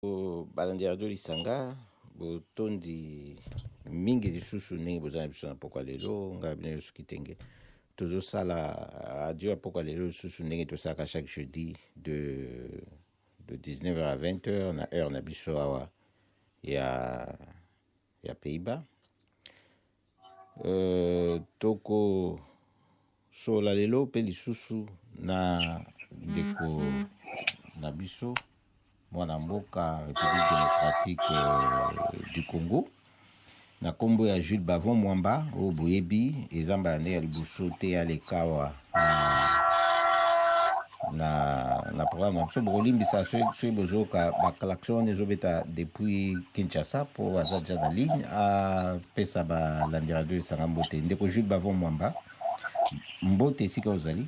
balandira radio lisanga botondi mingi lisusu ndenge bozala biso na pokwa lelo ngai bino nyonso kitenge tozosala radio ya pokwa lelo lisusu ndenge tosalaka chaque jeudi de 19h à 20h na heure na biso awa ya Pays-Bas. Toko sola lelo pe lisusu na ndeko na biso mwana mboka République démocratique du Congo na kombo ya Jules Bavon Mwamba o boyebi ezamba ndenge ya liboso te ya lekawa na programme so bolimbisa so bozoka baklaxon ezobeta depuis Kinshasa po baza déjà na ligne a pesa balandi radio esanga mbote ndeko Jules Bavon Mwamba mbote esika ozali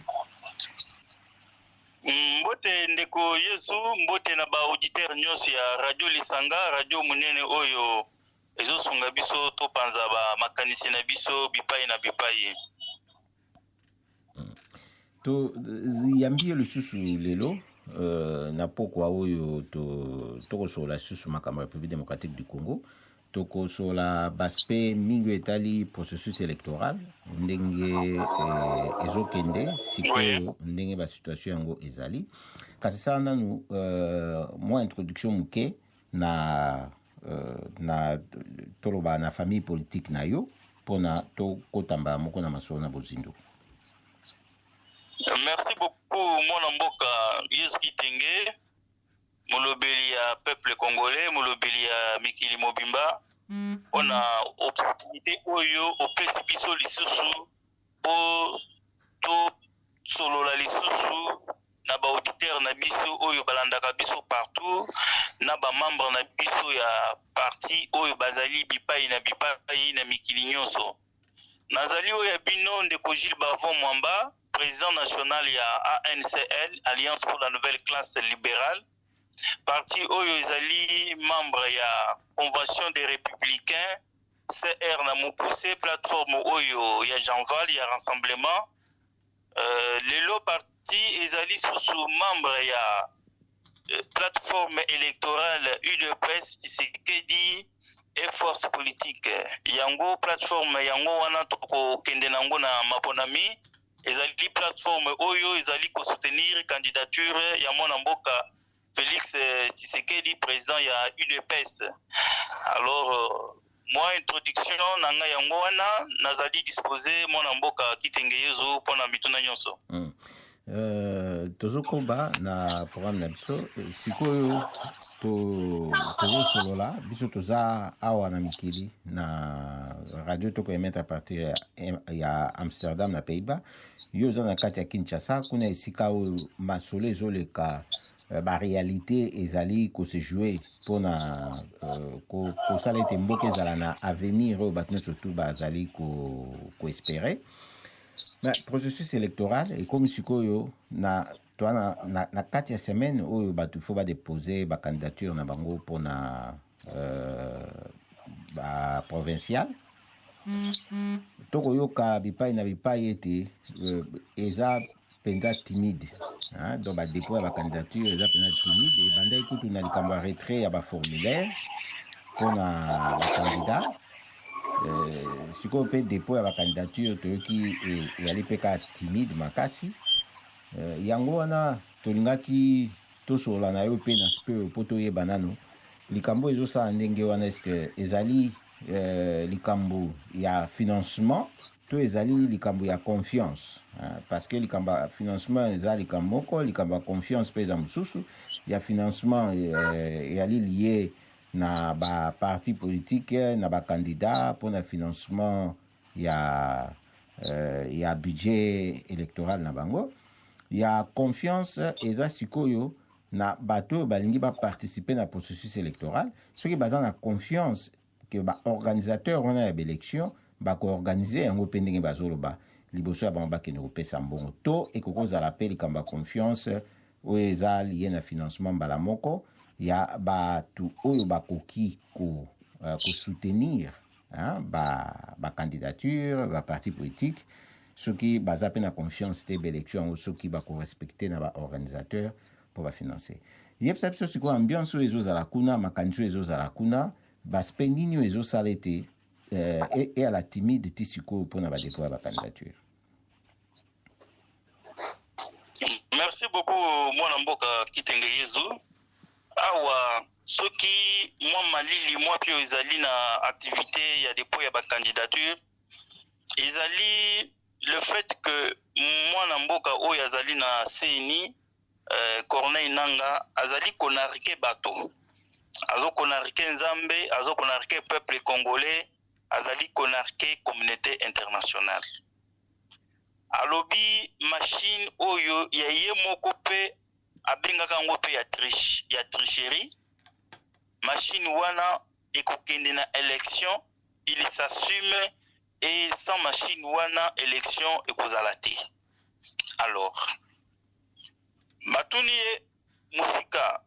mbote ndeko Yesu mbote na ba auditeur nyonso ya radio lisanga radio munene oyo ezosunga biso to panza ba makanisi na biso bipai na bipai to yambie lisusu lelo na pokwa oyo tokosola lisusu makambo ya République démocratique du Congo tokosola baspe mingi etali processus électoral ndenge ezokende sikoyo ndenge basituation yango ezali kasi sala nanu mwa introduction muke na toloba na famille politique na yo mpona tokotamba moko na masolo na bozindo. Merci beaucoup mwana mboka Yesu Kitenge molobeli ya peuple congolais molobeli ya mikili mobimba on a opportunité oyo opesi biso lisusu po to solola lisusu na ba auditeur na biso oyo balandaka biso partout na ba membre na biso ya parti oyo bazali bipai na mikili nyonso nazali oyo bino ndeko Jules Bavon Mwamba président national ya ANCL Alliance pour la nouvelle classe libérale parti oyo ezali membre ya convention des républicains CR na Mukuse plateforme oyo ya Janval ya rassemblement lelo parti ezali susu membre ya plateforme électorale UDPS Tshisekedi et force politique yango plateforme yango wana toko kende nango na maponami ezali plateforme oyo ezali ko soutenir candidature ya mwana mboka Félix Tshisekedi président ya UDPS. Alors moi introduction nanga yango wana nazali disposé mwana mboka Kitenge Yezo pona mituna nyonso. Tozokoba na programme na biso sikoyo tozosolola biso toza awa na mikili na radio toko emettre à partir ya Amsterdam na Pays-Bas yo oza na kati ya Kinshasa kuna esika oyo masolo ezoleka ba réalité ezali ko se jouer pona kosala ete mboka ezala na avenir oyo bato nyonso tu bazali ko espérer. Mais processus électoral et comme sikoyo na kati ya semaine oyo bato faut ba déposer ba candidature na bango pona ba provincial toko yoka bipai na bipai ete eza penza timide donc ba dépôt ya ba candidature eza penza timide et banda ikutu na likambo ya retrait ya ba formulaire pona ba candidat sikoyo mpe dépôt ya bacandidature toyoki eyali mpe kaka timide makasi yango wana tolingaki tosolola na yo mpe na sikoyo mpo toyeba nano likambo ezosala ndenge wana eske ezali likambo ya financement to ezali likambo ya confiance parce que likambo ya financement eza likambo moko likambo ya confiance mpe eza mosusu ya financement eyali lié na ba parti politique na ba candidat pour na financement ya budget électoral na bango ya confiance eza sikoyo na bato balingi ba participer na processus électoral soki baza na confiance que ba organisateur wana ya élection ba ko organiser yango pe ndenge bazoloba liboso ya bango bakende kopesa mbongo to ekokozala pe likambo ya confiance oyo eza lié na financement mbala moko ya batu oyo bakoki ko soutenir ba candidature ba parti politique soki baza pe na confiance te ba élection yango soki bako respecter na ba organisateur pour ba financer yebisa biso sikoyo ambiance oyo ezozala kuna makanisi oyo ezozala kuna baspect nini oyo ezosala ete eyala timide ti sikoyo mpona badéploya bacandidature. Merci beaucoup mwana mboka Kitenge Yezu. Awa soki mwa malili mwa pio ezali na activité ya dépôt ya bacandidature ezali le fait que mwana mboka oyo azali na CENI Corneille Nanga azali konarike bato, azo konarike nzambe, azo konarike peuple congolais, azali konarike communauté internationale. Alobi machine oyo ya ye moko pe abengaka yango pe ya tricherie. Machine wana ekokende na élection, il s'assume, et sans machine wana élection ekozala te. Alors matuni musika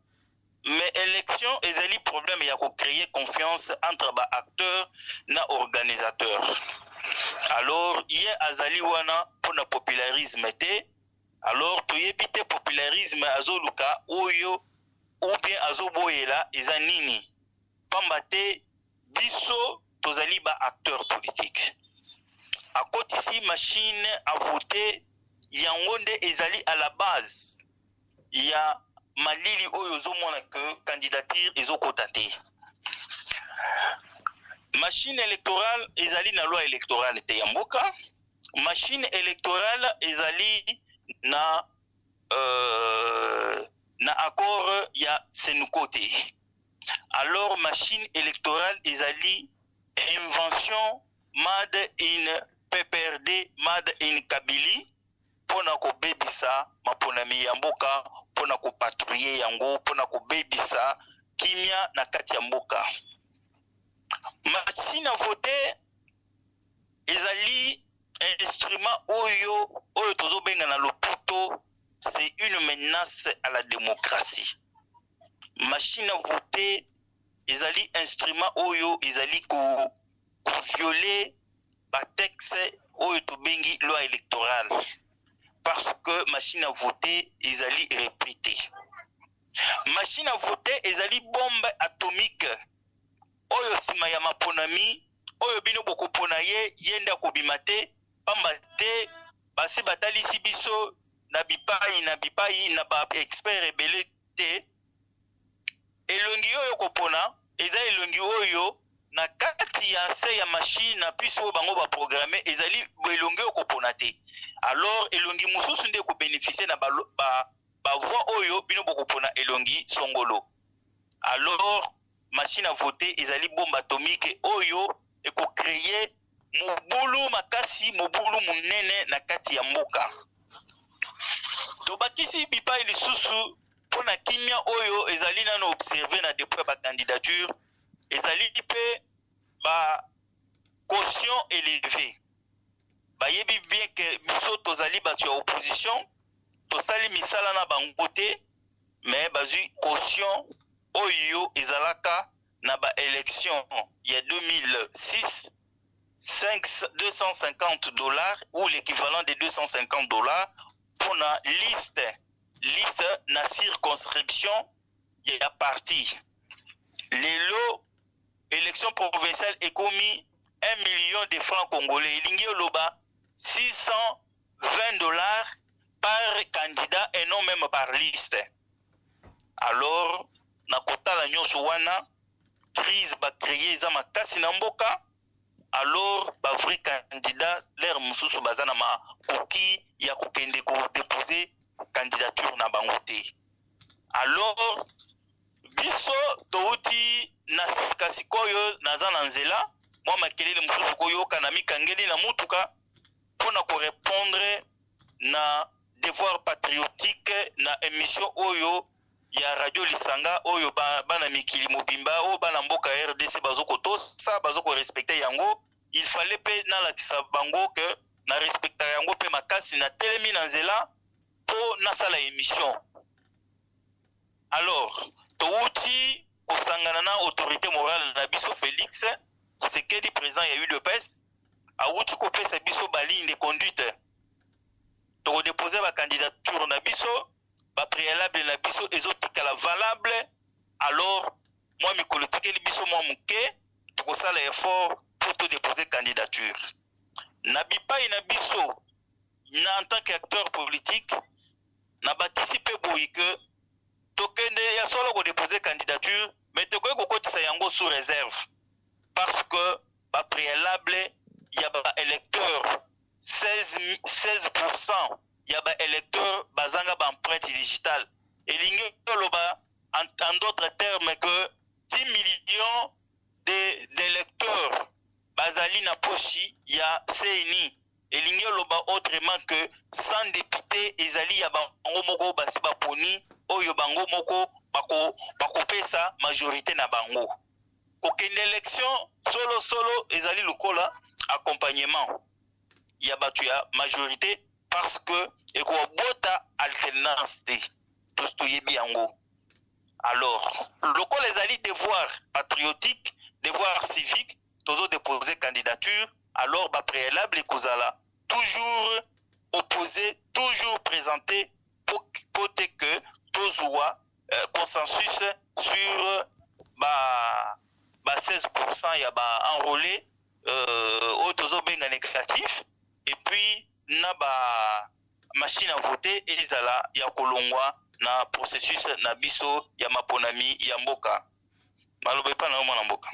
mais élection ezali problème ya ko créer confiance entre ba acteurs na organisateurs. Alors ye azali wana pona popularisme te, alors toyebi te popularisme azoluka oyo ou bien azoboyela eza nini, pamba te biso tozali ba acteur politique. À côté ici machine à voter yango nde ezali à la base ya malili oyo zomona que candidature ezokota te. Machine électorale ezali na loi électorale te ya mboka. Machine électorale ezali na accord ya Senuko te. Alors machine électorale ezali invention made in PPRD, made in Kabili, pona ko bebisa maponami ya mboka, pona ko patrouiller yango, pona ko bebisa kimia na kati ya mboka. Machine à voter ezali instrument oyo tozo benga na loputo, c'est une menace à la démocratie. Machine à voter ezali instrument oyo ezali ko violer ba texte oyo to bengi loi électorale, parce que machine à voter ezali répété. Machine à voter ezali bombe atomique oyo sima ya maponami oyo bino bokopona ye yenda kobimate, pamba te basi batalisi biso na bipai na ba expert ebele te. Elongi oyo kopona eza elongi oyo na kati ya se ya machine na piso bango ba programmer ezali elongi oyo kopona te. Alors elongi mususu nde ko bénéficier na ba voix oyo bino bokopona elongi songolo. Alors machine à voter ezali bombe atomique oyo eko créer mobulu makasi, mobulu munene na kati ya mboka. To bakisi bipai lisusu pona kimia oyo ezali nano observer na dépôt ba candidature, ezali pe ba caution élevée. Ba yebi bien que biso tozali batu ya opposition, tosali misala na bango te, mais bazui caution oyo ezalaka na ba élection il y a 2006, $250 ou l'équivalent de $250 pour la liste na circonscription il y a parti. Les lots élection provinciale est commis 1 million de francs congolais. Ilingi loba $620 par candidat et non même par liste. Alors na kota la nyonso wana crise ba créer za makasi na mboka. Alors ba vrai candidat l'air mususu bazana ma koki ya kokende ko déposer candidature na bango te. Alors biso touti na sikasikoyo naza na nzela mwa makelele mususu koyo kana mikangeli na mutuka pona ko répondre na devoir patriotique na émission oyo ya radio Lisanga oyo bana mikili mobimba o bana mboka RDC bazoko tosa bazoko respecter yango. Il fallait pe na la kisabango que na respecter yango pe makasi na telemi na nzela po na sala émission. Alors touti kosangana na autorité morale na biso Félix Tshisekedi président ya UDPS a outi ko pesa biso ba ligne de conduite to déposer ba candidature na biso ba préalable na biso ezotikala valable, alors moi mikolo tikeli biso mwa muke tokosala effort pour te déposer candidature. Na bipai na biso na en tant qu'acteur politique na batisi pe boyi que tokende ya solo ko déposer candidature mais tokoki kokotisa yango sous réserve parce que ba préalable ya ba électeur 16% ya ba électeur bazanga ba empreinte digitale elingi loba en d'autres termes que 10 millions d'électeurs bazali na pochi ya CENI elingi loba autrement que 100 députés ezali ya bango moko basi baponi oyo bango moko bakopesa majorité na bango kokende élection solo ezali lokola accompagnement ya batu ya majorité parce que ekobota alternance te toyebi yango. Alors lokola ezali devoir patriotique, devoir civique, tozo déposer candidature, alors ba préalable ekozala toujours opposé, toujours présenté pour que tozwa consensus sur ba 16% ya ba enrôlé au tozo benga négatif et puis na ba machine à voter ezala ya kolongwa na processus na biso ya maponami ya mboka malobe pa na mwana mboka.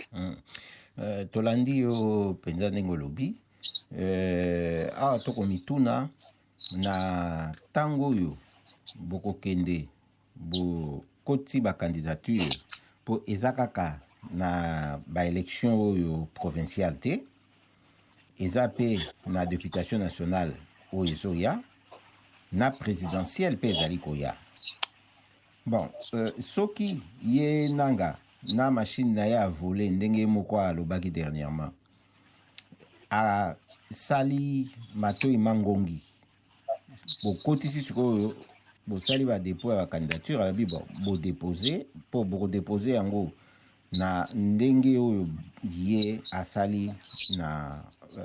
Tolandi yo penza ndenge olobi awa tokomituna na ntango oyo bokokende bokoti bacandidature mpo eza kaka na baélection oyo provinciale te, eza mpe na députation nationale oyo ezoya na présidentielle mpe ezali koya. Bon, soki ye nanga na machine na ye avole ndenge moko alobaki dernièrement asali matoi mangongi bokotisi sikoyo bosali badépôt ya bacandidature alobi bon bodépose mpo bokodépose yango na ndenge oyo ye asali na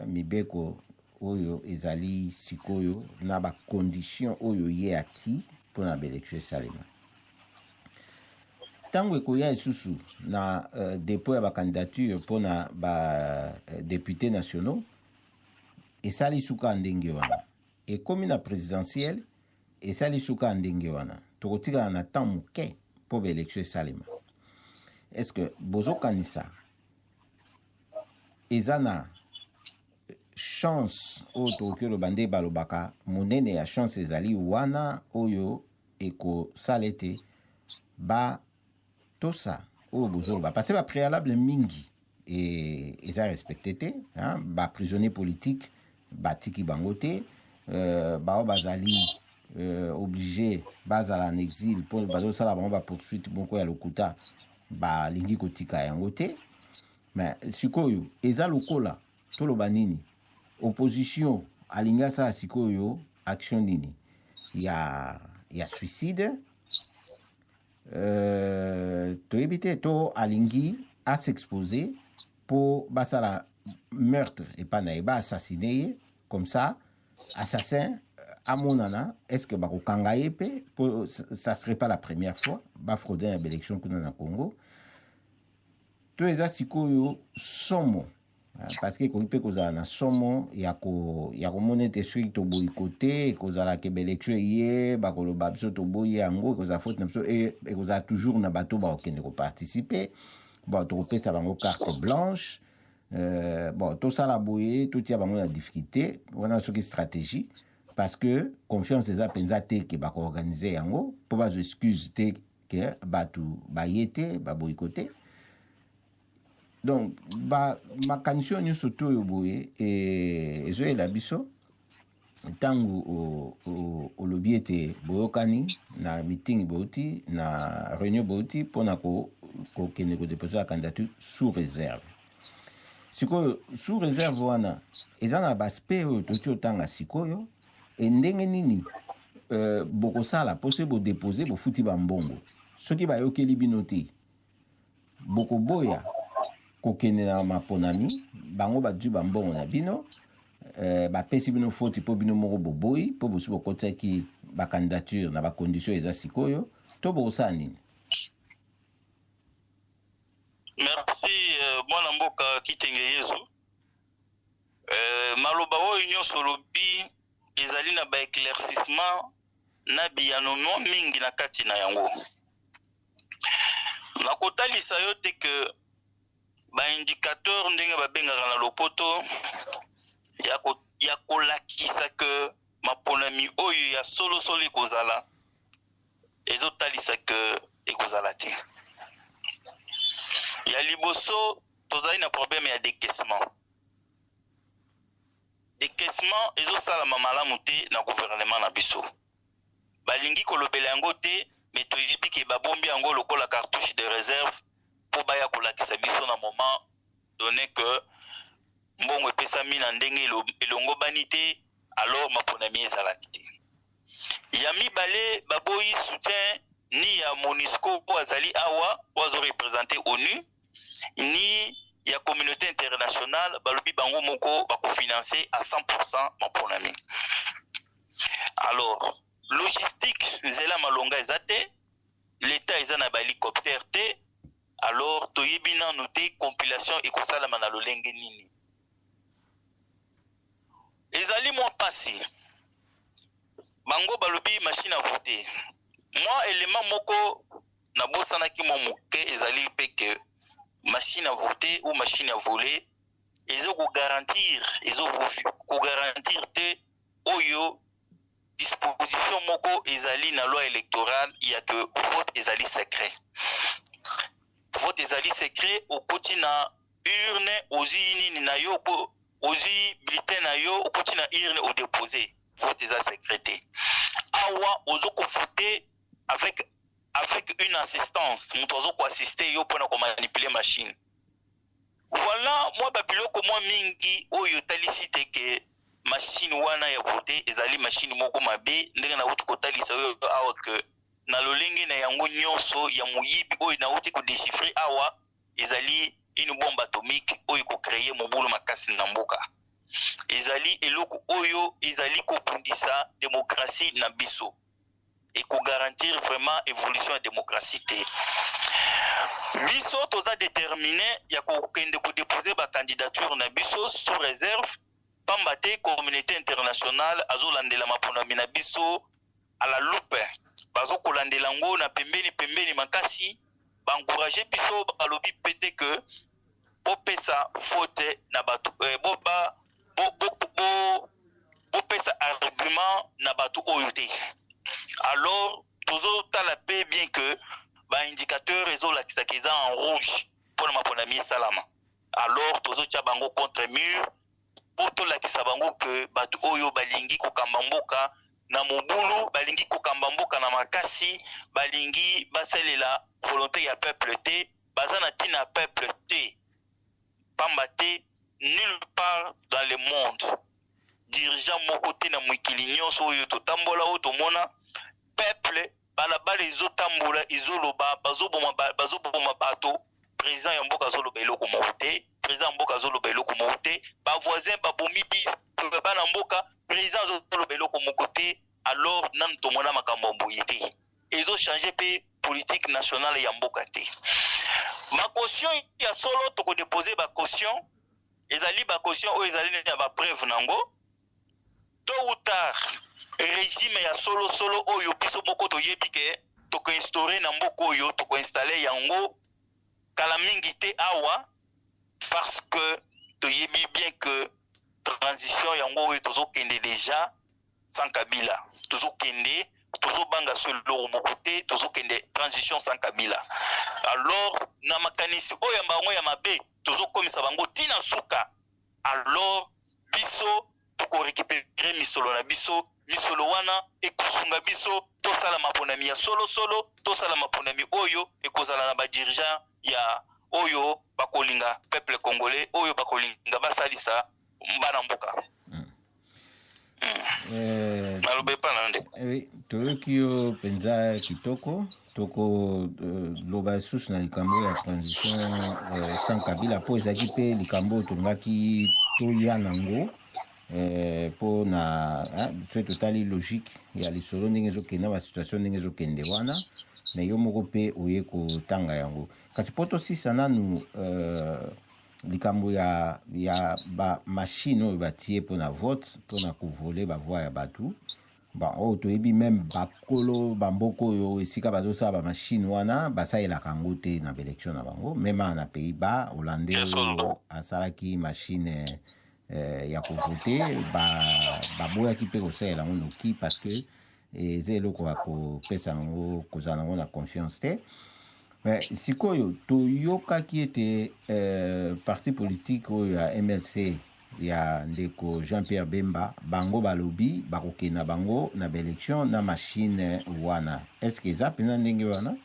mibeko oyo ezali sikoyo na bacondition oyo ye ati mpona baélection esalema. Tango ekoya esusu na dépôt ya bacandidature mpona badéputé nationaux esali suka ndenge wana ekomi na présidentielle esali suka ndenge wana tokotikala na temps moke mpo baélection esalema. Est-ce que bozokanisa eza na chance oyo tokoki oloba nde balobaka monene ya chance ezali wana oyo ekosala ete tosa oyo bozoloba parce que bapréalable mingi eza respecté te, baprisonnier politique batiki bango te, bao bazali obligé bazala en exil mpo bazosala bango bapoursuite moko ya lokuta balingi kotika yango te. Mais sikoyo eza lokola toloba nini opposition alingi asala sikoyo action nini ya suicide toyebi te to alingi asexpose po basala meurtre epa na ye baassassine ye comme ça assassin amonana est-ce que bakokanga ye pe po ça serait pas la première fois bafraude ya baélection kuna na Congo. To eza sikoyo somo parce que ekoki mpe kozala na somo ya komona ete soki toboyi kote ekozala ke baélection ye bakoloba biso toboyi yango ekozala faute na biso ekozala toujours na bato bakokende koparticipe. Bon tokopesa bango carte blanche, bon tosala boye totia bango na difficulté wana soki stratégie parce que confiance eza mpenza te ke bakoorganize yango mpo bazo excuse te ke bato baye te baboyi kote. Donc makanisi nyonso to oyo boye ezoyela biso ntango olobi ete boyokani na meeting bouti na réunion bouti mpona kokende kodepose la candidature sous réserve. Sikoyo sous réserve wana eza na baspect oyo toti otanga sikoyo ndenge nini bokosala mpo se bodepose bofuti bambongo soki bayokeli bino te bokoboya kokende na maponami bango badju bambongo na bino bapesi bino foti mpo bino moko boboyi mpo bosi bokotaki ba candidature na ba condition eza sikoyo to bosala nini? Merci mwana mboka Kitenge Yezu. Maloba oyo nyonso lobi ezali na ba éclaircissement na biyanono mingi na kati na yango. Nakotalisa yo te ke ba indicateur ndenge babengaka na lopoto ya kolakisa ke maponami oyo ya solo ekozala ezotalisa ke ekozala te. Ya liboso tozali na problème ya décaissement. Décaissement ezosalama malamu te na gouvernement na biso. Balingi kolobela yango te, mais toyebi ke babombi yango lokola cartouche de réserve po baya kolakisa biso na moment donné que mbongo epesami na ndenge elongo bani te, alors maponami ezala te. Ya mibale baboyi soutien ni ya MONUSCO po azali awa po azo représenter ONU, ni ya communauté internationale balobi bango moko bakofinancer à 100% maponami. Alors logistique nzela malonga eza te, l'état eza na ba hélicoptère te, alors toyebi nanu te compilation ekosalama na lolenge nini. Ezali mwa pasi bango balobi machine à voter. Moi élément moko na bosanaki mo moke ezali peke machine à voter ou machine à voler ezo ko garantir te oyo disposition moko ezali na loi électorale ya que vote ezali secret. Vote ezali secret okoti na urne ozi nini na yo ozi bulletin na yo okoti na urne o déposer. Vote eza secrété. Awa ozo ko voter avec une assistance. Mutu ozo ko assister yo pona ko manipuler machine. Voilà, moi babiloko moi mingi oyo talisi te ke machine wana ya voter ezali machine moko mabe ndenge na uti kotalisa yo awa ke na lolenge na yango nyonso ya muyibi oyo na uti ko déchiffrer awa ezali une bombe atomique oyo ko créer mobulu makasi na mboka. Ezali eloko oyo ezali ko pundisa démocratie na biso et ko garantir vraiment évolution ya démocratie te. Biso toza déterminé ya ko kende ko déposer ba candidature na biso sous réserve pamba te communauté internationale azolandela maponami na biso à la loupe. Bazo kolandela ngo na pembeni makasi ba encourager biso balobi pété que popesa faute na bato pesa argument na bato oyo te. Alors tozo tala pe bien que ba indicateur ezolakisa keza en rouge pour ma ponami salama. Alors tozo tia bango contre mur pour tolakisa bango que bato oyo balingi kokamba mboka na mobulu, balingi kokamba mboka na makasi, balingi basalela volonté ya peuple te, bazana tina peuple te. Pamba te nulle part dans le monde dirigeant moko te na mwikili nyonso oyo totambola oyo tomona peuple balabala ezotambola ezoloba bazoboma bato président ya mboka azoloba eloko moko te, président ya mboka azoloba eloko moko te, bavoisin babomi bana mboka président azoloba eloko moko te. Alors nanu tomona makambo boye te ezochanger pe politique nationale ya mboka te. Ma caution ya solo toko déposer ba caution ezali ba caution oyo ezali na ba preuve nango tôt ou tard régime ya solo oyo biso moko toyebi ke toko instaurer na mboka oyo toko installer yango kala mingi te awa parce que toyebi bien que transition yango oyo tozokende déjà sans Kabila tozokende tozobanga solo moko te tozokende transition sans Kabila. Alors na makanisi oyo bango ya mabe tozokomisa bango tina suka. Alors biso toko récupérer misolo na biso misolo wana ekosunga biso tosala maponami ya solo tosala maponami oyo ekozala na ba dirigeant ya oyo bakolinga peuple congolais oyo bakolinga basalisa mbana mboka. Oui, toyoki yo penza kitoko toko loba susu na likambo ya transition sans Kabila po ezaki pe likambo tongaki toya nango pour na c'est totalement logique ya lisolo ndenge ezokende ba situation ndenge ezokende wana mais yo moko pe oye kotanga yango kasi po tosisa nanu likambo ya ba machine oyo batie mpona vote mpona kovole bavoi ya bato oyo toyebi meme bakolo bamboka oyo esika bazosala bamashine wana basalelaka yango te na baélection na bango meme ana na pays-bas hollandais oyo asalaki machine ya kovote baboyaki mpe kosalela yango noki parce que eza eloko ya kopesa yango kozala yango na confiance te sikoyo toyokaki ete parti politique oyo ya MLC ya ndeko Jean-Pierre Bemba bango balobi bakokenda bango na baélection na machine wana est-ce que eza mpenza ndenge wana?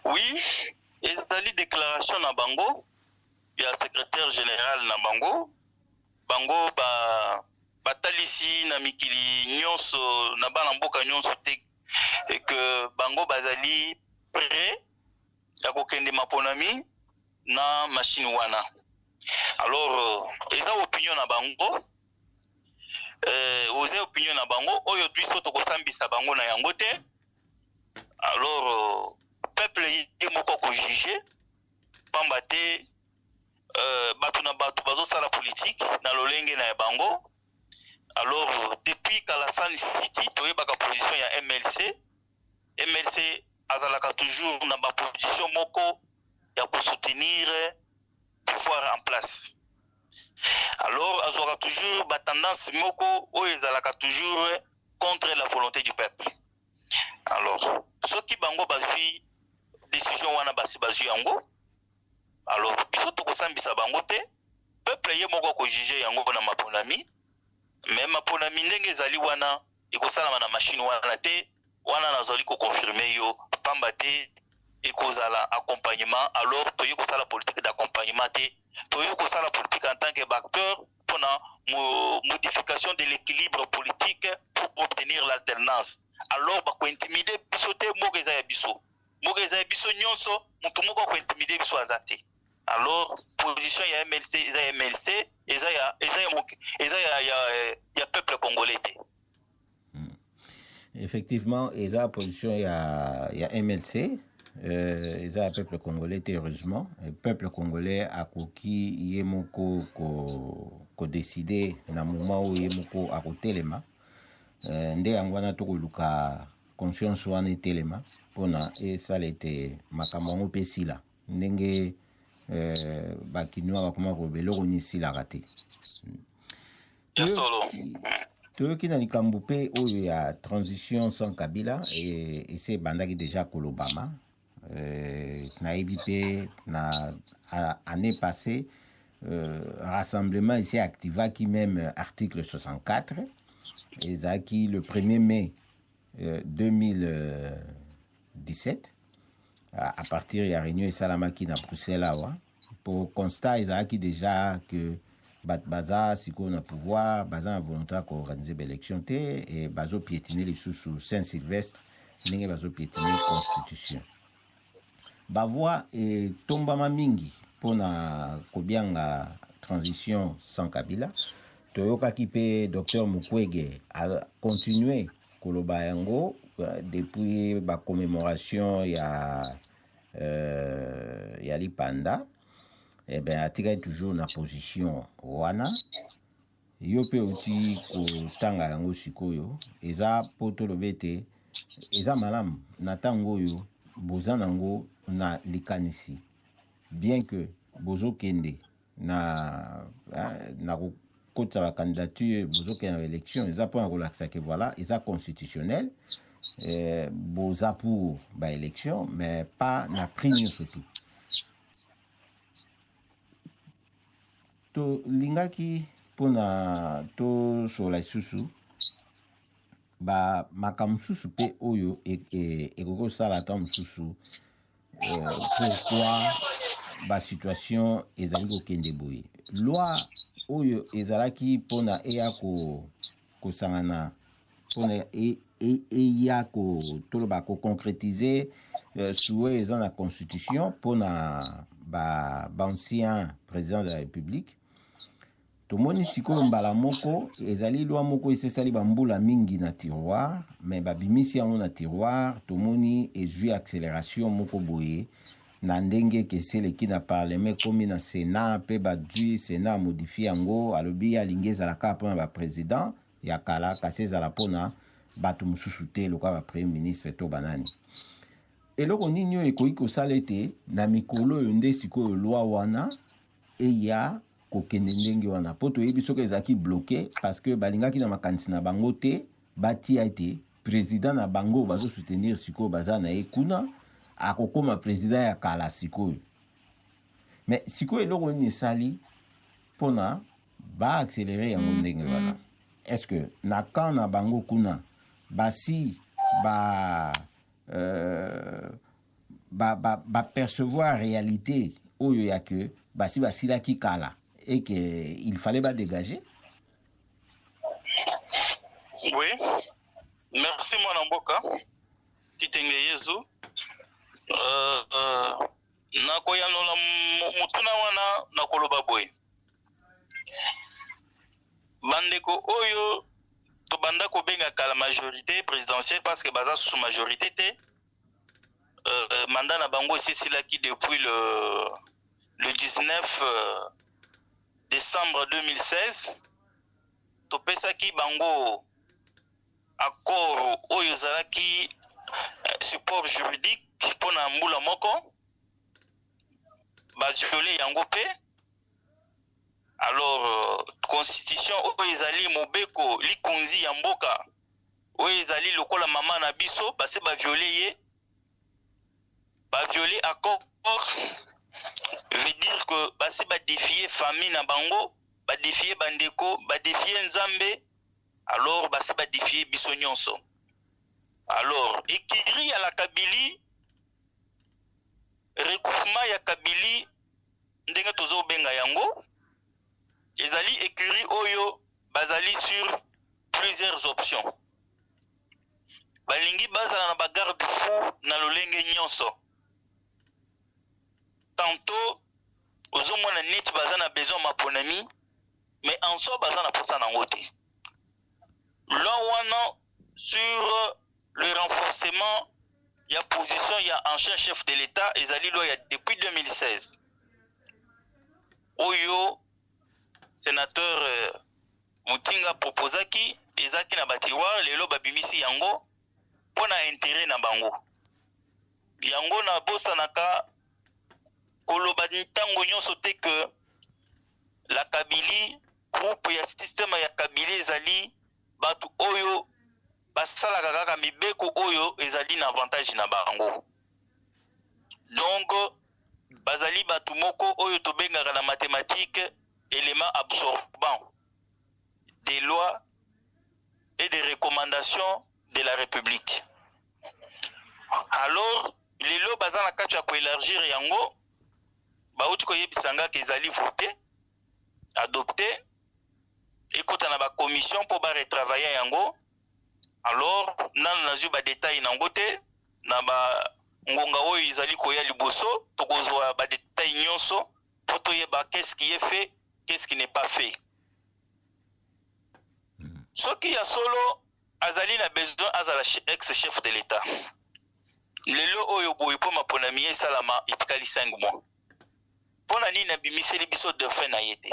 Oui, ezali déclaration na bango ya secrétaire général na bango batalisi na mikili nyonso na bana mboka nyonso te que bango bazali prêt ya kokende maponami na machine wana. Alors eza opinion na bango oze opinion na bango oyo biso tokosambisa bango na yango te. Alors peuple ye moko ko juger pamba te bato na bato bazosala politique na lolenge na bango. Alors depuis Kalasani City toyebaka position ya MLC azalaka toujours na ba position moko ya soutenir pouvoir en place. Alors azwaka toujours ba tendance moko oyo ezalaka toujours contre la volonté du peuple. Alors soki bango bazwi décision wana bazwi yango, alors biso tokosambisa bango te, peuple ye moko ko juger yango na maponami. Mais maponami ndenge ezali wana ekosalama na machine wana te, wana nazali ko confirmer yo pamba te ekozala accompagnement. Alors toye kosala politique d'accompagnement te, toye kosala politique en tant qu'acteur pour la modification de l'équilibre politique pour obtenir l'alternance. Alors bako intimider biso te, moko eza ya biso nyonso mutu moko ko intimider biso azate. Alors position ya MLC eza ya peuple congolais te. Effectivement eza position ya MLC eza ya peuple congolais te. Heureusement le peuple congolais akoki ye moko ko décider na moment où ye moko akotelema nde yango wana tokoluka conscience wana etelema mpona esala ete makambo yango mpe esila ndenge bakinois bakoma koloba eloko nini esilaka te. toyoki na likambo mpe oyo ya transition sans Kabila ese ebandaki deja kolobama nayebi mpe na année passée rassemblement ese activaki même article 64 ezalaki le 1er mai 2017 à partir ya réunion esalamaki na Bruxelles awa pour constat ezalaki déjà que baza sikoyo na pouvoir baza na volonté ya koorganize baélection te e bazopiétine lisusu Saint-Sylvestre ndenge bazopiétine constitution. Bavoi etombama mingi mpona kobianga transition sans Kabila. Toyokaki mpe Dr Mukwege a continué koloba yango depuis ba commémoration ya Lipanda. Eh ben atikaki toujours na position wana yo mpe oti kotanga yango sikoyo eza po toloba ete eza malamu na ntango oyo boza nango na likanisi bien que bozokende na kokotisa bacandidature bozokende na élection eza mpona kolakisa ke voilà eza constitutionnel boza pour baélection mais pas na prix nyonso tu. Tolingaki mpona tosola lisusu makambo mosusu mpe oyo ekoki kosala ata mosusu pourquoi basituation ezali kokende boye. Loi oyo ezalaki mpona eya kosangana mpona eya toloba koconcrétiser souhait eza na constitution mpona baancien président de la République tomoni sikoyo mbala moko ezali lwa moko esesali bambula mingi na tiroir mais babimisi yango na tiroir tomoni ezwi accélération moko boye na ndenge ekeseleki na parlement ekomi na sénat mpe bazwi sénat amodifie yango alobi alingi ezalaka mpona baprésident ya kala kasi ezala mpona bato mosusu te lokola bapremier ministre to banani eloko nini oyo ekoki kosala ete na mikolo oyo nde sikoyo lwa wana eya kokende ndenge wana po toyebi soki ezalaki bloke parce que balingaki na makanisi na bango te batia ete président na bango bazosoutenir sikoyo baza na ye kuna akokoma président ya kala sikoyo mais sikoyo eloko nini esali mpona baaccéléré yango ndenge wana est-ce que na camp na bango kuna basi percevoir réalité oyo ya que basi basilaki kala et que il fallait pas dégager. Oui, merci mon mboka kitenge yezu nakoyanola mutuna wana nakoloba boye bandeko oyo tobanda kobenga kala majorité présidentielle parce que baza sous majorité te mandat na bango esilaki depuis le 19 décembre 2016 topesaki bango accord oyo ezalaki support juridique mpona mbula moko baviole yango mpe alors constitution oyo ezali mobeko likonzi ya mboka oyo ezali lokola mama na biso base baviole ye baviole accord veut dire que base badefie famille na bango badefie bandeko badefie nzambe alors base badefie biso nyonso alors ekiri ya la Kabili recoupement ya Kabili ndenge tozobenga yango ezali ekiri oyo bazali sur plusieurs options balingi bazala na bagarde fou na lolenge nyonso tantôt ozomona neti baza na besoin maponami mais en soi baza na posa nango te là wana sur le renforcement ya position ya ancien chef de l'État ezali lo ya depuis 2016 oyo sénateur Mutinga proposaki ezaki na batiroir lelo babimisi yango pona intérêt na bango yango na bosanaka koloba ntango nyonso te que la Kabili groupe ya système ya Kabili ezali batu oyo basalaka kaka mibeko oyo ezali na avantage na bango donc bazali batu moko oyo tobengaka na mathématique élément absorbant des lois et des recommandations de la République. Alors, les lois basant la carte pour élargir yango, bauti ko yebisanga kezali voté, adopté, et quand on a ba commission pour ba retravailler yango, alors nan nazu ba détail nango te, na ba ngonga oyo izali koya liboso, tokozwa ba détail nyonso, pour toyeba qu'est-ce qui est fait, qu'est-ce qui n'est pas fait. Ce qui a solo azali na besoin azala ex-chef de l'État. Lelo oyo boye po maponami salama itikali 5 mois. Pona nini na bimiseli biso dauphin na yete.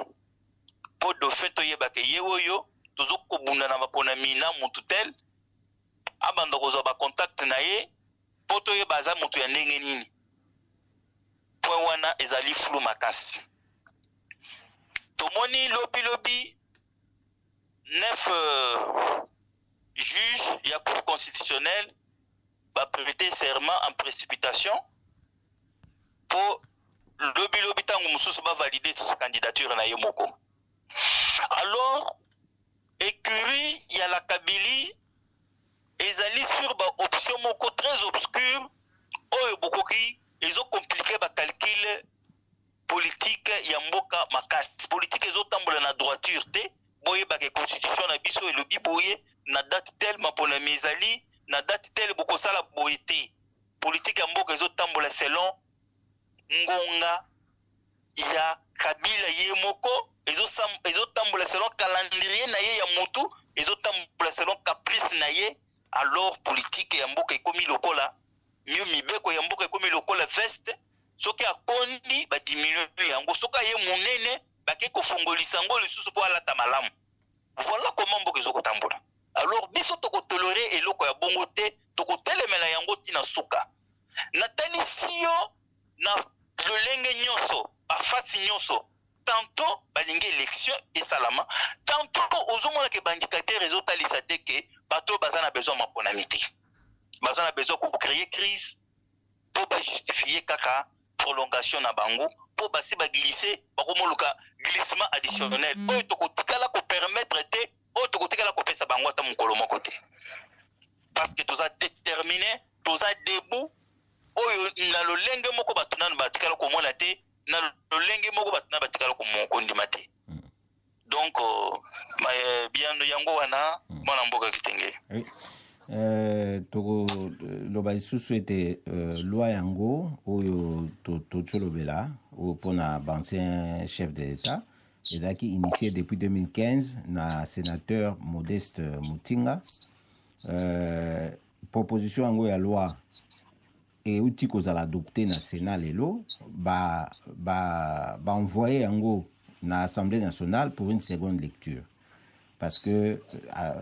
Po dauphin to yeba ke ye oyo tozoko bunda na maponami na mutu tel abanda kozwa ba contact na ye po to yeba za mutu ya ndenge nini. Po wana ezali flou makasi. Tomoni lobi 9 juges ya cour constitutionnelle va prêter serment en précipitation pour lobi tango mususu ba valider sa candidature na yemoko. Alors écurie ya la Kabili ezali sur ba option moko très obscure oyo bokoki ezo compliquer ba calcul politique ya mboka makasi politique ezo tambola na droiture te boye ba constitution na biso elobi boye na date tel mapona mezali na date tel bokosala boye te politique ya mboka ezo tambola selon ngonga ya Kabila ye moko ezotambola selon calendrier na ye ya mutu, ezotambola selon caprice na ye, alors politique ya mboka ekomi lokola mieux mibeko ya mboka ekomi lokola veste, soki akondi badiminue yango, soki aye monene bake kofongolisa yango lisusu po alata malamu. Voilà comment mboka ezokotambola. Alors biso tokotolere eloko ya bongo te, tokotelemela yango tina suka. Natanisi yo na lolenge nyonso, bafasi nyonso, tantôt balingi élection esalama, tantôt ozomona ke bandikateur ezotalisa te ke bato baza na besoin maponami te, baza na besoin ko créer crise po bajustifier kaka prolongation na bango, po basi baglisser bakomoluka glissement additionnel oyo tokotikala ko permettre te, oyo tokotikala ko pesa bango ata mokolo moko te, parce que toza déterminé, toza debout oyo na lolenge moko bato nanu batikala komona te, na lolenge moko bato nanu batikala kondima te. Donc bien yango wana mwana mboka Kitenge. Toko loba lisusu ete loi yango oyo tolobela pona ancien chef de l'État ezalaki initié depuis 2015 na sénateur Modeste Mutinga. Proposition yango ya loi euti kozala adopté na Sénat lelo ba envoyer yango na Assemblée nationale pour une seconde lecture. Parce que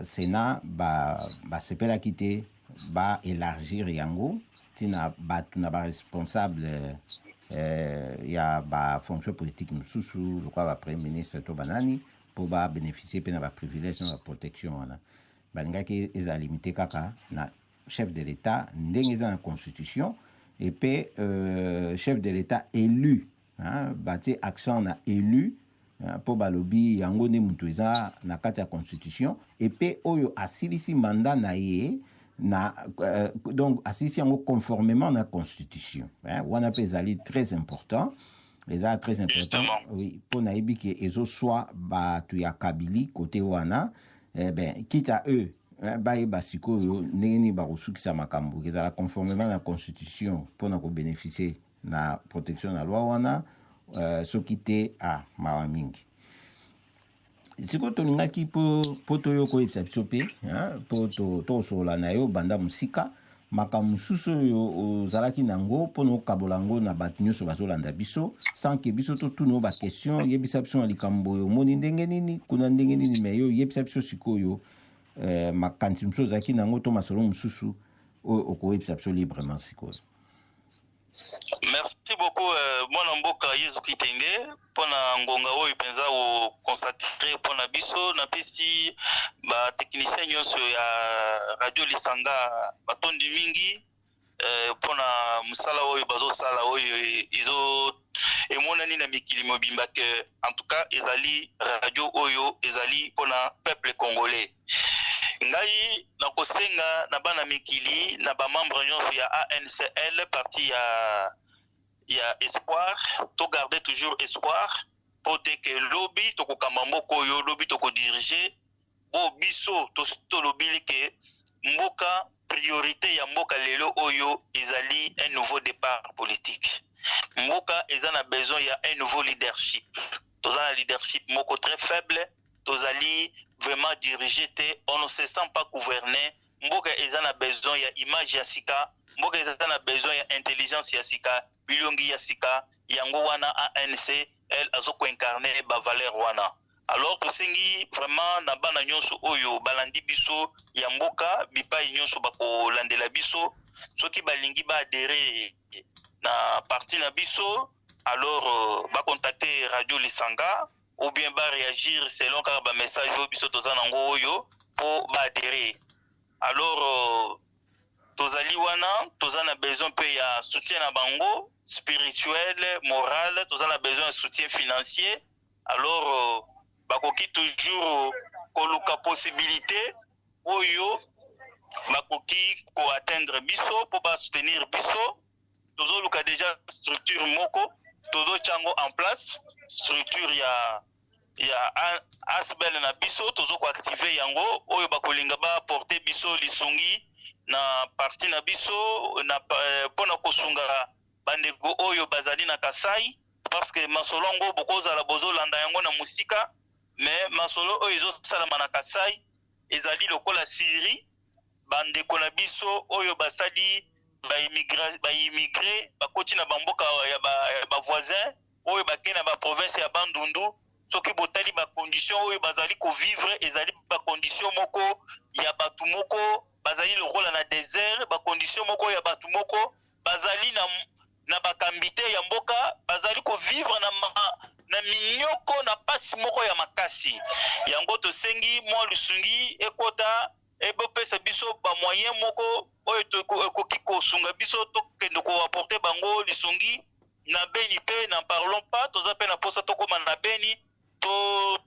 Sénat sepela kité ba élargir yango tina batuna ba responsable ya ba fonction politique mususu je crois ba premier ministre to banani pour ba bénéficier pe na ba privilège na ba protection wana balingaki eza limité kaka na chef de l'État ndenge eza na constitution et puis chef de l'État élu bati accent na élu pour balobi yango ne mutu eza na kati ya constitution et puis oyo asilisi mandat na ye na donc asilisi yango conformément na constitution wana pe ezali très important oui pour nayebi ke ezo soit batu ya kabili côté wana quitte à eux bayeba sikoyo ndenge nini bakosukisa makambo ezala conformément na constitution mpona kobénéficier na protection na loi wana soki te mawa mingi sikoyo tolingaki po toyoka etisa biso mpe po tosola na yo banda mosika makambo mosusu oyo ozalaki nango mpona okabola yango na bato nyonso bazolanda biso sans ke biso totuna yo baquestion yebisa biso na likambo oyo omoni ndenge nini kuna ndenge nini me yo yebisa biso sikoyo makanisi mosusu ozalaki nango to masolo mosusu oyo okoyebisa biso librement sikoyo. Merci beaucoup mwana mboka Yezu Kitenge pona ngonga oyo penza o consacrer pona biso na pesi ba technicien nyonso ya radio Lisanga batondi mingi pona musala oyo bazo sala oyo izo emonani na mikili mobimba que en tout cas ezali radio oyo ezali pona peuple congolais. Ngai na kosenga na bana mikili na ba membre nyonso ya ANCL parti ya espoir to garder toujours espoir pour que lobby to kokamba mboko yo lobby to ko diriger bo biso to lobili ke mboka priorité ya mboka lelo oyo ezali un nouveau départ politique. Mboka ezana besoin ya un nouveau leadership. Tozana leadership moko très faible, tozali vraiment dirigé te, on ne se sent pas gouverné. Mboka ezana besoin ya image ya sika, mboka ezana besoin ya intelligence ya sika, bilongi ya sika, yango wana ANC elle azoko incarner ba valeur wana. Alors tosengi vraiment na bana nyonso oyo balandi biso ya mboka bipai nyonso bako landela biso soki balingi ba adhérer na parti na biso alors ba contacter Radio Lisanga ou bien ba réagir selon ka ba message oyo biso tozana ngo oyo po ba adhérer. Alors tozali wana tozana besoin pe ya soutien na bango spirituel, moral, tozana besoin de soutien financier. Alors bakoki toujours koluka possibilité oyo bakoki ko atteindre biso pour ba soutenir biso. Tozo luka déjà structure moko todo chango en place structure ya asbel na biso tozo ko activer yango oyo bakolinga ba porter biso lisungi na parti na biso na pona kosunga bandeko oyo bazali na Kasai parce que masolo yango bokozala bozolanda yango na musika, mais masolo oyo ezosalama na Kasai ezali lokola Syrie, bandeko na biso oyo basali baimmigré bakoti na bamboka ya bavoisin oyo bakei na baprovince ya Bandundu. Soki botali bacondition oyo bazali kovivre ezali bacondition moko ya batu moko bazali lokola na désert, bacondition moko ya batu moko bazali na bakambite ya mboka bazali kovivre na minyoko na pasi moko ya makasi. Yango tosengi mwa lusungi ekota ebopesa biso ba moyen moko oyo ekoki kosunga biso tokende koaporte bango lisungi na Beni pe na parlons pas toza pe na posa tokoma na Beni to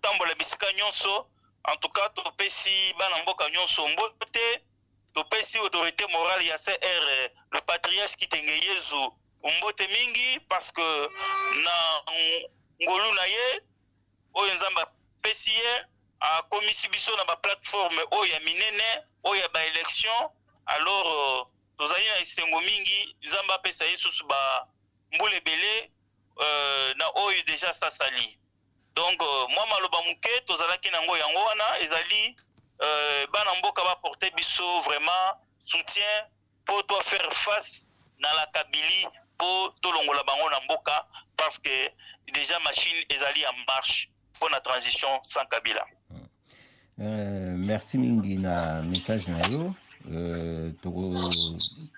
tambola bisika nyonso. En tout cas topesi bana mboka nyonso mbote, topesi autorité morale ya CR le patriarche Kitenge Yezu mbote mingi, parce que na ngolu na ye oyo nzamba pesi ye akomisi biso na ba plateforme oyo ya minene oyo ya ba élection. Alors tozali na esengo mingi nzamba pesa yesusu ba mbule belé na oyo déjà sasali. Donc moi maloba muke tozalaki nango yango wana ezali bana mboka ba porter biso vraiment soutien pour toi faire face na la Kabylie pour tolongola bango na mboka, parce que déjà machine ezali en marche pour la transition sans Kabila. Merci mingi na message na yo. Toko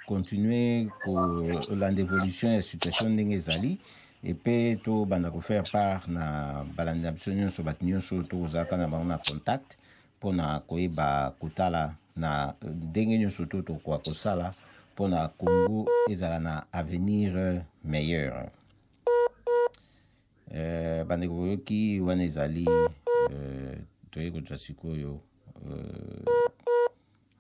continuer ko la évolution ya situation ndenge ezali et puis to banda ko faire part na balanda biso nyonso bato nyonso tozalaka na bango na contact mpona koyeba kotala na ndenge nyonso to tokoka kosala mpona Congo ezala na avenir meilleur. Bandeko boyoki wana ezali toye kotwa sikoyo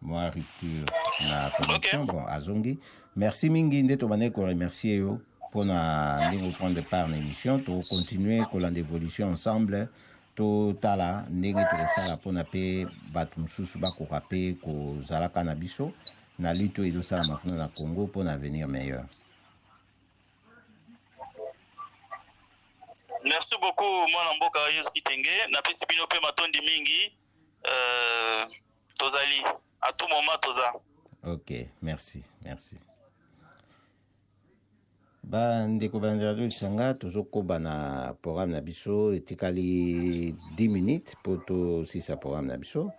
moi rupture na connexion. Okay. Bon azongi merci mingi nde tobandeki koremercier yo mpona ndenge prendre part na émission to continuer kolanda évolution ensemble totala ndenge tokosala mpona mpe bato mosusu bakoka mpe kozalaka na biso na lutte oyo ezosalama kuna na Congo mpona avenir meilleur. Merci beaucoup mwana mboka Yesu Kitenge, napesi bino mpe matondi mingi tozali à tout moment toza. Ok, merci. Ndeko banjado sanga tozokoba na programme na biso etikali 10 minutes po to sisa programme na biso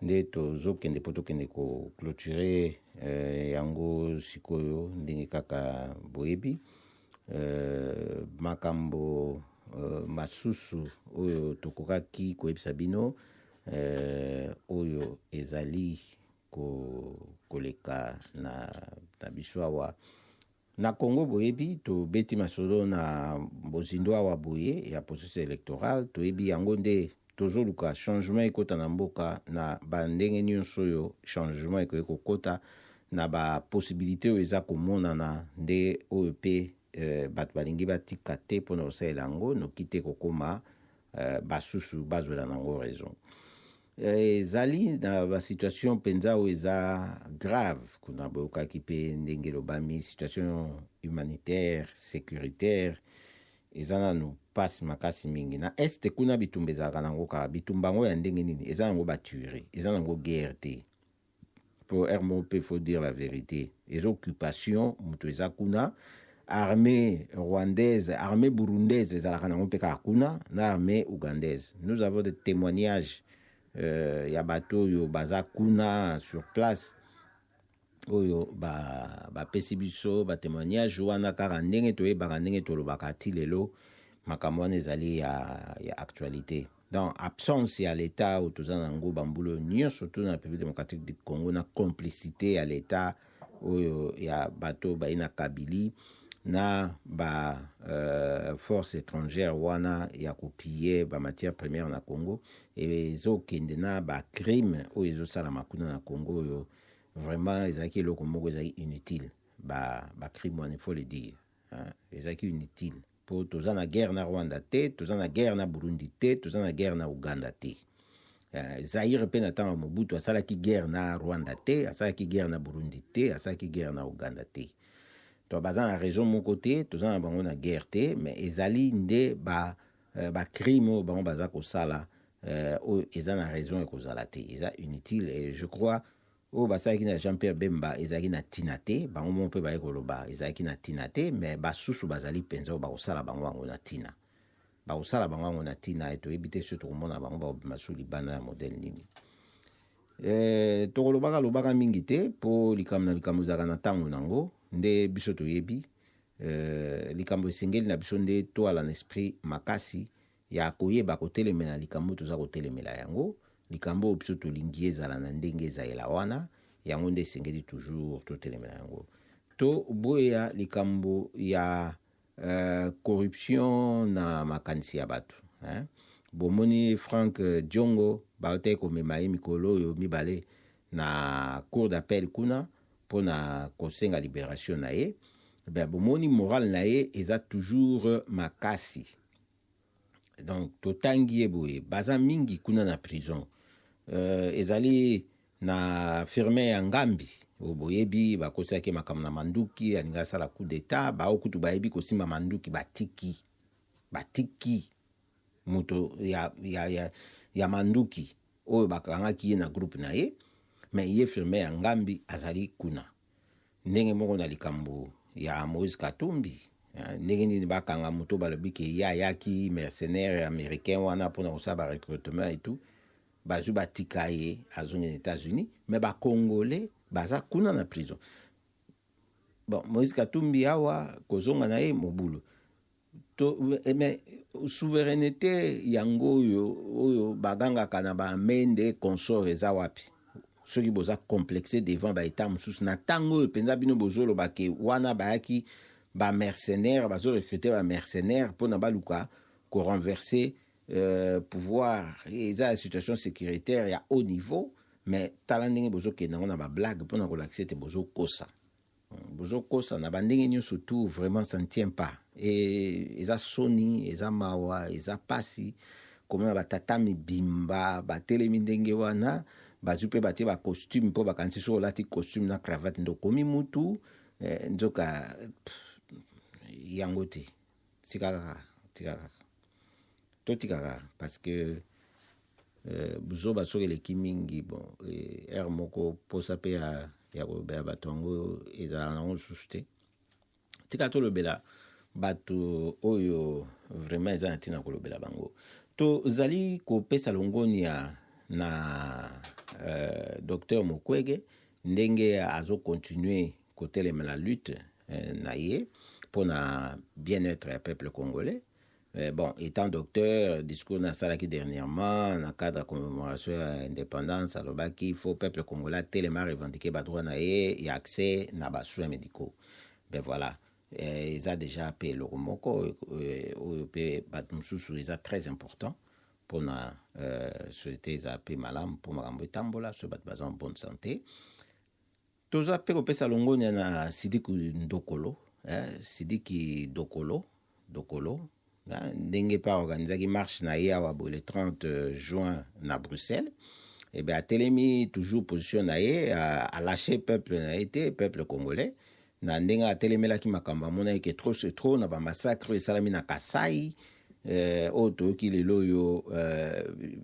nde tozokende po tokende ko clôturer yango sikoyo ndenge kaka boyebi makambo masusu oyo tokokaki koyebisa bino oyo ezali koleka na biso awa na Congo boyebi tobeti masolo na bozindo awa boye ya processus électoral toyebi yango nde tozoluka changement ekota na mboka na bandenge nyonso oyo changement ekoki kokota na baposibilité oyo eza komonana nde oyo mpe bato balingi batika te mpona kosalela yango noki te kokoma basusu bazwela nango raison. Ezali na basituation mpenza oyo eza grave kuna boyokaki mpe ndenge lobami situation humanitaire sécuritaire eza nanu pasi makasi mingi na este kuna bitumba ezalaka nango kaka bitumba yango ya ndenge nini eza nango batuerie eza nango guerre te pour RMOP faut dire la vérité les occupations moto eza kuna armée rwandaise armée burundaise ezalaka nango mpe kaka kuna na armée ougandaise. Nous avons des témoignages ya bato oyo baza kuna sur place oyo bapesi biso batémoignage wana kaka ndenge toyebaka ndenge tolobaka ti lelo makambo wana ezali ya actualité. Donc absence ya l'état oyo toza nango bambulo nyonso to na République démocratique du Congo na complicité ya l'état oyo ya bato baye na Kabylie na force étrangère wana ya kopiller matière première na Congo ezokende na crime oyo ezosalama kuna na Congo oyo vraiment ezalaki eloko moko ezalaki inutile crime wana il faut le dire ezalaki inutile po toza na guerre na Rwanda te toza na guerre na Burundi te toza na guerre na Uganda te. Zaire mpe na ntango Mobutu asalaki guerre na Rwanda te asalaki guerre na Burundi te asalaki guerre na Uganda te. to baza na raison mon côté toza na bango na guerre te mais ezali nde crime oyo bango baza kosala oyo eza na raison ekozala te eza inutile et je crois oyo basalaki na Jean-Pierre Bemba ezalaki na ntina te bango mo mpe baye koloba ezalaki na ntina te mais basusu bazali mpenza oyo bakosala bango yango na ntina bakosala bango yango na ntina toyebi te so tokomona bango bakobima so libanda ya modele nini tokolobaka mingi te mpo likambo na likambo ezalaka na ntango nango nde biso toyebi likambo esengeli na biso nde toala na esprit makasi ya koyeba kotelemela likambo toza kotelemela yango likambo oyo biso tolingi ezala na ndenge ezayela wana yango nde esengeli toujours totelemela yango to boya likambo ya corruption na makanisi ya bato bomoni Frank Diongo baotaki komema ye mikolo oyo mibale na cour d'appel kuna mpona kosenga libération na ye bomoni moral na ye eza toujours makasi donc totangi ye boye baza mingi kuna na prison ezali na firme ya Ngambi oyo boyebi bakosaki makambo na manduki alingi asala coup d'état baokutu bayebi kosimba manduki batiki moto ya manduki oyo bakangaki ye na groupe na ye mais ye firme ya Ngambi azali kuna ndenge moko na likambo ya Moïse Katumbi ndenge nini bakanga moto balobi ke ye ayaki mercenaire américain wana mpona kosala barecrutement et tout bazwi batika ye azongi na États-Unis mais bakongolais baza kuna na prison bon Moïse Katumbi awa kozonga na ye mobulu mais souveraineté yango oyo bagangaka na bamende consort eza wapi soki boza complexé devant baétat mosusu na ntango oyo mpenza bino bozoloba ke wana bayaki bamercenaire bazorecrute bamercenaire mpona baluka korenverse pouvoir eza ya situation sécuritaire ya haut niveau mais tala ndenge bozokende yango na bablague mpona kolakisa ete bozokosa na bandenge nyonso tout vraiment ça ne tient pas et eza soni eza mawa eza pasi komona batata mibimba batelemi ndenge wana bazwi mpe batie bacostume mpo bakanisi so olati costume na cravate ndokomi mutu nzoka yango te tikaka totikaka parce que buzoba soki eleki mingi bon ere moko posa mpe ya kolobela bato yango ezala nango lisusu te tika tolobela bato oyo vraiment eza na ntina kolobela bango tozali kopesa longoni na docteur Mukwege ndenge azocontinue kotelemela lutte na ye mpona bien-être ya peuple congolais. Bon, étant docteur, discours nasalaki dernièrement, dans le cadre de la commémoration de l'indépendance, il faut que le peuple congolais tellement revendiquer les droits et accès à soins médicaux. Ben voilà, ils ont déjà payé le remoko, c'est très important pour la société, ils ont payé malam pour ma tambola, sur base en bonne santé. Tous les pays au Salongo, il y a Sidiki Ndokolo, Sidiki Dokolo. Ndenge pa organisaki marche na ye awa le 30 juin na Bruxelles et bien atelemi toujours position na ye a lâché peuple na été peuple congolais na ndenge atelemelaki makambo mona ke trop c'est trop na ba massacre esalami na Kasai oto ki lelo yo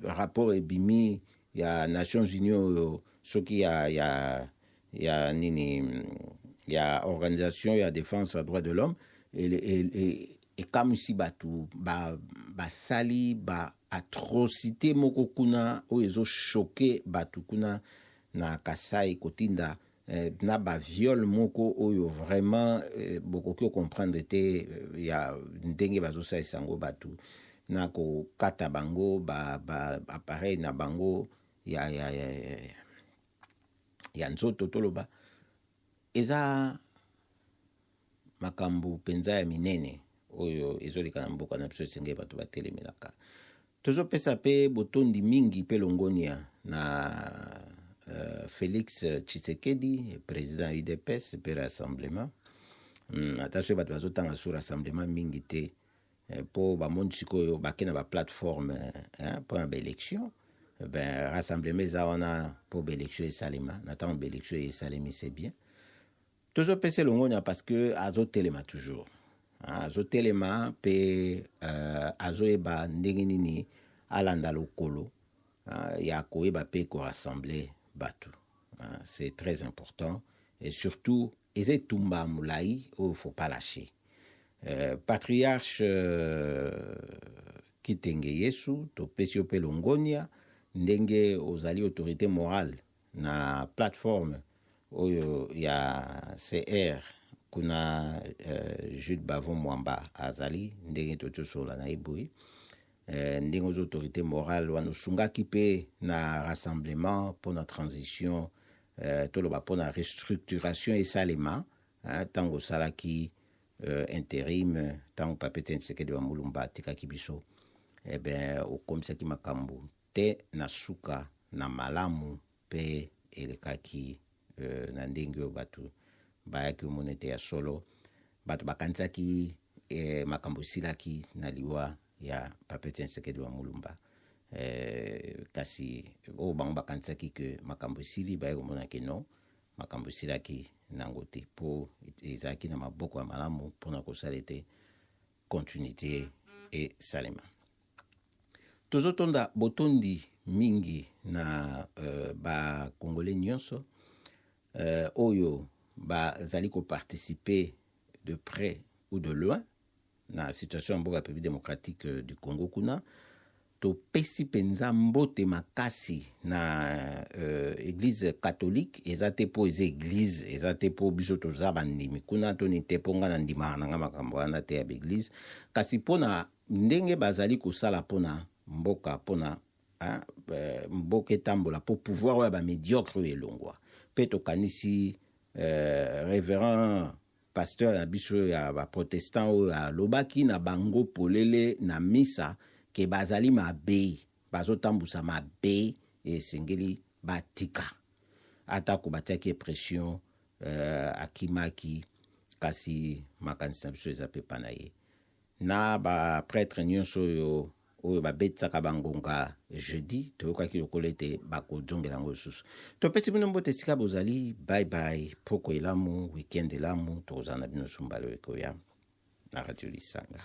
rapport ebimi ya Nations Unies soki ya nini ya organisation ya défense des droits de l'homme et comme si batu basali atrocité moko kuna oyo choqué batu kuna na Kasai kotinda na viol moko oyo vraiment bokoki comprendre te ya ndenge bazosa isango batu na ko kata bango appareil na bango ya nzoto toloba eza makambo penza ya minene oyo ezolika na mboka na biso esengeli bato batelemelaka tozopesa mpe botondi mingi mpe longonia na Félix Tshisekedi président UDPS mpe rassemblement ata soki bato bazotanga so rassemblement mingi te mpo bamoni sikoyo bake na baplateforme mpona baélection ben rassemblement eza wana mpo baélection esalema na ntango baélection esalemi c'est bien tozopesa elongonia parce que azotelema toujours azotelema mpe azoyeba ndenge nini alanda lokolo ya koyeba mpe korassemble bato. C'est très important et surtout eza etumba molai oyo faut pas lâcher. Patriarche Kitenge Yesu topesi yo mpe longonia ndenge ozali autorité morale na plateforme oyo ya CR kuna Jude Bavon Mwamba azali ndenge totosola na eboye ndenge aux autorités morales wanusungaki mpe na rassemblement pour la transition toloba pour la restructuration esalema tango salaki intérim tango Pape Tshisekedi wa Mulumba atikaki biso ben okomisaki makambo te na suka na malamu mpe elekaki na ndenge oyo bato bayaki omona ete ya solo bato bakanisaki makambo esilaki na liwa ya Pape Tshisekedi wa Mulumba kasi oyo bango bakanisaki ke makambo esili baye komona ke non makambo esilaki nango te mpo ezalaki na maboko ya malamu mpona kosala ete continuité esalema. Tozotonda botondi mingi na bakongolais nyonso oyo bazali koparticiper de près ou de loin na situation ya mboka République démocratique du Congo kuna topesi mpenza mbote makasi na église catholique eza te mpo eza église eza te mpo biso toza bandimi kuna toni te mpo nga na ndimaka nanga makambo wana te ya baeglise kasi mpona ndenge bazali kosala mpona mboka mpona mboka etambola mpo pouvoir oyo ya bamédiocre oyo elongwa mpe tokanisi révérend pasteur na biso ya baprotestant oyo alobaki na bango polele na misa ke bazali mabe bazotambusa mabe esengeli batika atako batiaki pression akimaki kasi makanisi na biso eza pepa na ye na baprêtre nyonso oyo babetisaka bangonga jeudi toyokaki lokola ete bakozongela yango lisusu topesi bino mbote esika bozali bye poko elamu weekend elamu tokozala na bino sumbala ekoya na Radio Lisanga.